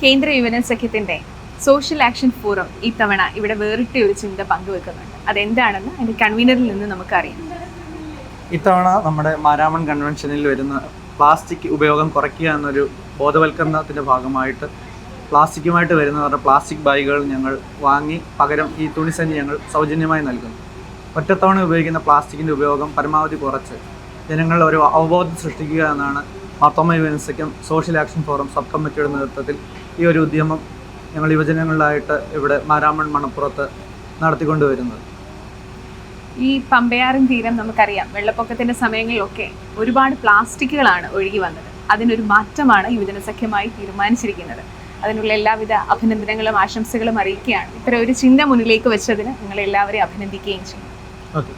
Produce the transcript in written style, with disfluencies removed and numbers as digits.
കേന്ദ്ര യുവജന സഖ്യത്തിന്റെ സോഷ്യൽ ആക്ഷൻ ഫോറം ഇത്തവണ ഇവിടെ വേറിട്ട ഒരു ചിന്ത പങ്കുവെക്കുന്നുണ്ട്. അതെന്താണെന്ന് അതിന്റെ കൺവീനറിൽ നിന്ന് നമുക്കറിയാം. ഇത്തവണ നമ്മുടെ മാരാമൺ കൺവെൻഷനിൽ വരുന്ന പ്ലാസ്റ്റിക് ഉപയോഗം കുറയ്ക്കുക എന്നൊരു ബോധവൽക്കരണത്തിൻ്റെ ഭാഗമായിട്ട് പ്ലാസ്റ്റിക്കുമായിട്ട് വരുന്നവരുടെ പ്ലാസ്റ്റിക് ബാഗുകൾ ഞങ്ങൾ വാങ്ങി പകരം ഈ തുണിസഞ്ചി ഞങ്ങൾ സൗജന്യമായി നൽകുന്നു. ഒറ്റത്തവണ ഉപയോഗിക്കുന്ന പ്ലാസ്റ്റിക്കിൻ്റെ ഉപയോഗം പരമാവധി കുറച്ച് ജനങ്ങളിൽ ഒരു അവബോധം സൃഷ്ടിക്കുക എന്നാണ് മാർത്തോമ യുവജന സഖ്യം സോഷ്യൽ ആക്ഷൻ ഫോറം സബ് കമ്മിറ്റിയുടെ നേതൃത്വത്തിൽ ഈ ഒരു ഉദ്യമം ഞങ്ങൾ യുവജനങ്ങളിലായിട്ട് ഇവിടെ മാരാമൺ മണപ്പുറത്ത് നടത്തിക്കൊണ്ടുവരുന്നത്. ഈ പമ്പയാറിൻ തീരം നമുക്കറിയാം, വെള്ളപ്പൊക്കത്തിന്റെ സമയങ്ങളിലൊക്കെ ഒരുപാട് പ്ലാസ്റ്റിക്കുകളാണ് ഒഴുകി വന്നത്. അതിനൊരു മാറ്റമാണ് യുവജന സഖ്യമായി തീരുമാനിച്ചിരിക്കുന്നത്. അതിനുള്ള എല്ലാവിധ അഭിനന്ദനങ്ങളും ആശംസകളും അറിയിക്കുകയാണ്. ഇത്തരം ഒരു ചിന്ത മുന്നിലേക്ക് വെച്ചതിന് നിങ്ങളെല്ലാവരെയും അഭിനന്ദിക്കുകയും ചെയ്യും. ഓക്കെ.